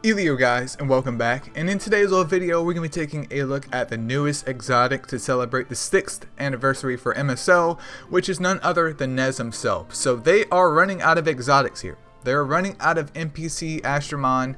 Eileo guys, and welcome back, and in today's little video we're going to be taking a look at the newest exotic to celebrate the 6th anniversary for MSO, which is none other than Nezz himself. So they are running out of exotics here. They're running out of NPC Astromon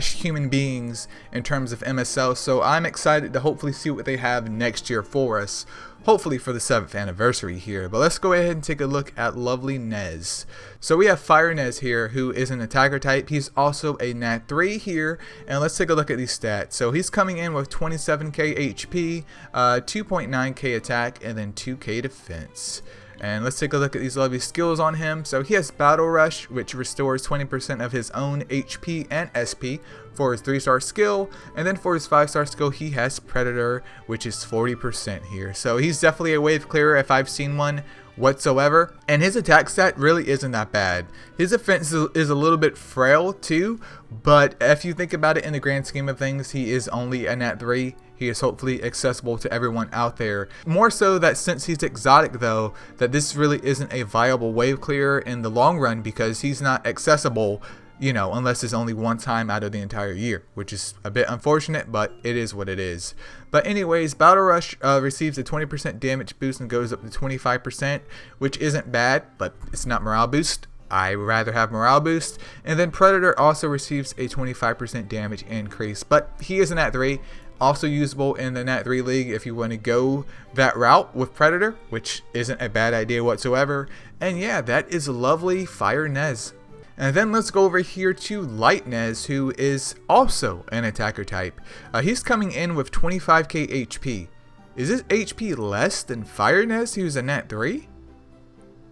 / human beings in terms of MSO, so I'm excited to hopefully see what they have next year for us, hopefully for the 7th anniversary here. But let's go ahead and take a look at lovely Nezz. So we have Fire Nezz here, who is an attacker type. He's also a Nat 3 here, and let's take a look at these stats. So he's coming in with 27k HP, 2.9k attack, and then 2k defense. And let's take a look at these lovely skills on him. So he has Battle Rush, which restores 20% of his own HP and SP for his 3-star skill. And then for his 5-star skill, he has Predator, which is 40% here. So he's definitely a wave clearer if I've seen one whatsoever. And his attack stat really isn't that bad. His defense is a little bit frail too, but if you think about it in the grand scheme of things, he is only a Nat 3. He is hopefully accessible to everyone out there. More so that since he's exotic though, that this really isn't a viable wave clearer in the long run because he's not accessible, you know, unless it's only one time out of the entire year, which is a bit unfortunate, but it is what it is. But anyways, Battle Rush receives a 20% damage boost and goes up to 25%, which isn't bad, but it's not morale boost. I would rather have morale boost. And then Predator also receives a 25% damage increase, but he is a Nat 3. Also usable in the Nat 3 League if you want to go that route with Predator, which isn't a bad idea whatsoever. And yeah, that is lovely Fire Nezz. And then let's go over here to Light Nezz, who is also an attacker type. He's coming in with 25k HP. Is this HP less than Fire Nezz, who's a Nat 3?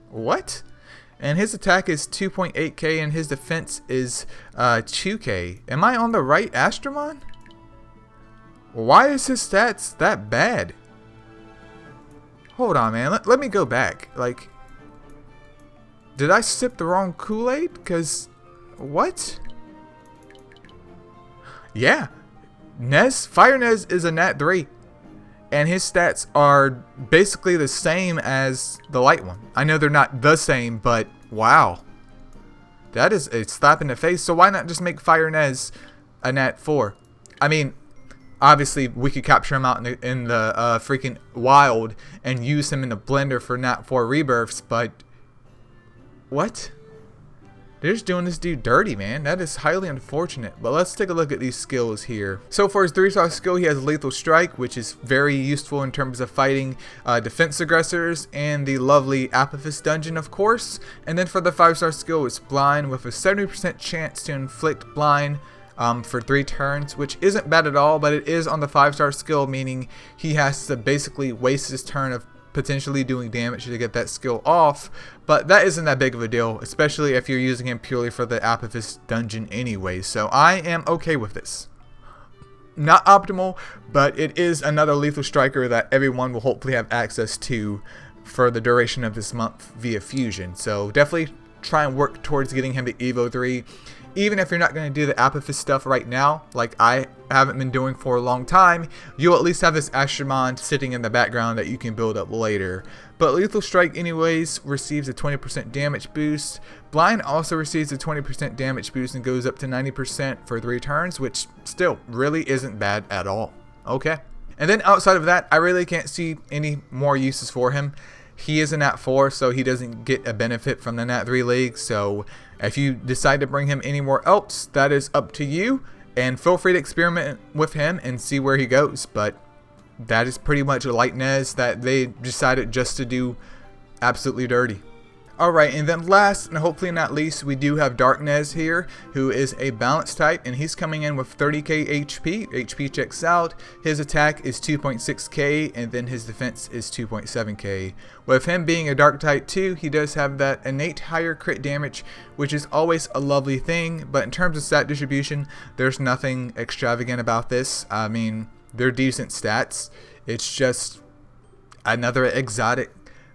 What? And his attack is 2.8k and his defense is 2k. Am I on the right Astromon? Why is his stats that bad? Hold on, man. Let me go back. Like, did I sip the wrong Kool-Aid? Because, what? Yeah. Fire Nezz is a Nat 3. And his stats are basically the same as the light one. I know they're not the same, but wow. That is a slap in the face. So why not just make Fire Nezz a Nat 4? I mean, obviously, we could capture him out in the freaking wild and use him in the blender for Nat 4 rebirths, but what? They're just doing this dude dirty, man. That is highly unfortunate. But let's take a look at these skills here. So for his 3-star skill, he has Lethal Strike, which is very useful in terms of fighting defense aggressors, and the lovely Apophis dungeon, of course. And then for the 5-star skill, it's Blind with a 70% chance to inflict blind for 3 turns, which isn't bad at all, but it is on the 5-star skill, meaning he has to basically waste his turn of potentially doing damage to get that skill off. But that isn't that big of a deal, especially if you're using him purely for the Apophis dungeon anyway, so I am okay with this. Not optimal, but it is another lethal striker that everyone will hopefully have access to for the duration of this month via fusion, so definitely try and work towards getting him to Evo 3. Even if you're not going to do the Apophis stuff right now, like I haven't been doing for a long time, you'll at least have this Astromon sitting in the background that you can build up later. But Lethal Strike anyways receives a 20% damage boost. Blind also receives a 20% damage boost and goes up to 90% for 3 turns, which still really isn't bad at all. Okay. And then outside of that, I really can't see any more uses for him. He is a Nat 4, so he doesn't get a benefit from the Nat 3 League, so if you decide to bring him anywhere else, that is up to you, and feel free to experiment with him and see where he goes. But that is pretty much a Light Nezz that they decided just to do absolutely dirty. Alright, and then last and hopefully not least, we do have Dark Nezz here, who is a balance type, and he's coming in with 30k HP. HP checks out. His attack is 2.6k, and then his defense is 2.7k. With him being a dark type too, he does have that innate higher crit damage, which is always a lovely thing, but in terms of stat distribution, there's nothing extravagant about this. I mean, they're decent stats. It's just another exotic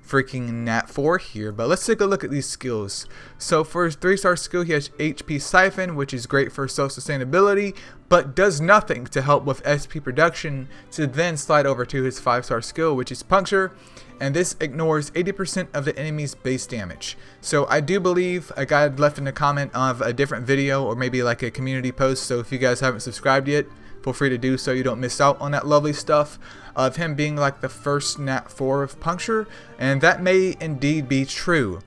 freaking Nat 4 here. But let's take a look at these skills. So for his 3-star skill, he has HP Siphon, which is great for self-sustainability, but does nothing to help with SP production, to then slide over to his 5-star skill, which is Puncture. and this ignores 80% of the enemy's base damage. So I do believe a guy had left in a comment of a different video or maybe like a community post, so if you guys haven't subscribed yet, feel free to do so you don't miss out on that lovely stuff of him being like the first Nat 4 of puncture, and that may indeed be true.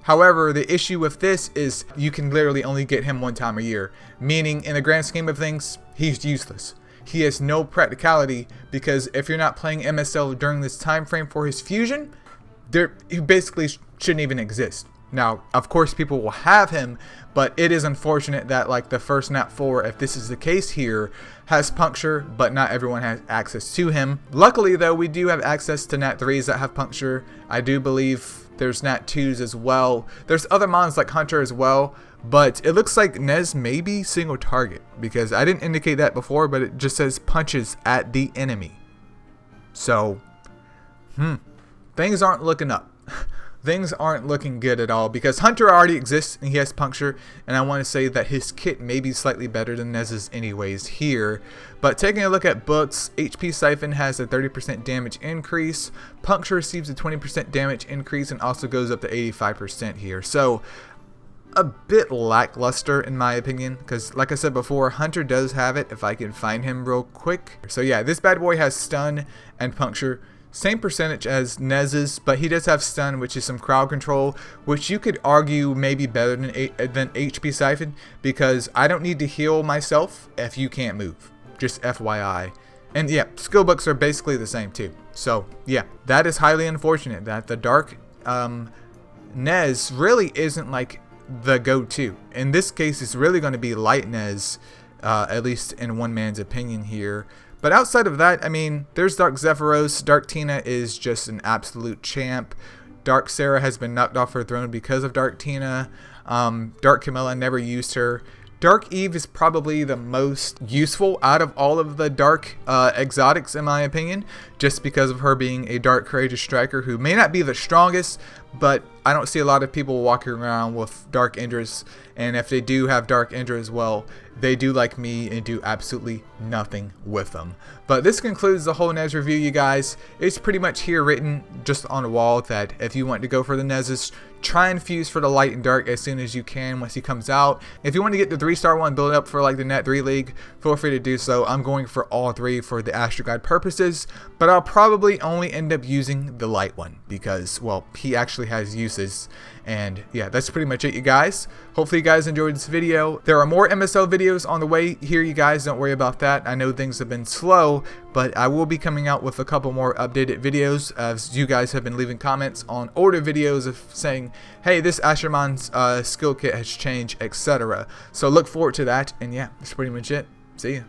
However, the issue with this is you can literally only get him one time a year, meaning in the grand scheme of things, he's useless. He has no practicality because if you're not playing MSL during this time frame for his fusion, he basically shouldn't even exist. Now, of course, people will have him, but it is unfortunate that like the first Nat 4, if this is the case here, has puncture, but not everyone has access to him. Luckily, though, we do have access to Nat 3s that have puncture. I do believe there's Nat 2s as well. There's other mons like Hunter as well, but it looks like Nezz may be single target because I didn't indicate that before, but it just says punches at the enemy. So, things aren't looking up. Things aren't looking good at all because Hunter already exists and he has puncture, and I want to say that his kit may be slightly better than Nezz's anyways here. But taking a look at books, HP Siphon has a 30% damage increase, puncture receives a 20% damage increase and also goes up to 85% here. So a bit lackluster in my opinion because like I said before, Hunter does have it if I can find him real quick. So yeah, this bad boy has stun and puncture. Same percentage as Nezz's, but he does have stun, which is some crowd control, which you could argue may be better than HP Siphon because I don't need to heal myself if you can't move. Just FYI. And yeah, skill books are basically the same too. So yeah, that is highly unfortunate that the Dark Nezz really isn't like the go-to. In this case, it's really going to be Light Nezz, at least in one man's opinion here. But outside of that, I mean, there's Dark Zephyros. Dark Tina is just an absolute champ. Dark Sarah has been knocked off her throne because of Dark Tina. Dark Camilla, never used her. Dark Eve is probably the most useful out of all of the Dark exotics in my opinion, just because of her being a Dark Courageous Striker who may not be the strongest, but I don't see a lot of people walking around with Dark Indras, and if they do have Dark Indra as well, they do like me and do absolutely nothing with them. But this concludes the whole Nezz review, you guys. It's pretty much here written just on the wall that if you want to go for the Nezzes, try and fuse for the Light and Dark as soon as you can once he comes out. If you want to get the 3-star one, build up for like the Nat 3 League, feel free to do so. I'm going for all 3 for the Astro Guide purposes, but I'll probably only end up using the Light one because, well, he actually has uses. And yeah, that's pretty much it, you guys. Hopefully you guys enjoyed this video. There are more MSL videos on the way here, you guys. Don't worry about that. I know things have been slow, but I will be coming out with a couple more updated videos as you guys have been leaving comments on older videos of saying, hey, this Asherman's skill kit has changed, etc. So look forward to that. And yeah, that's pretty much it. See ya.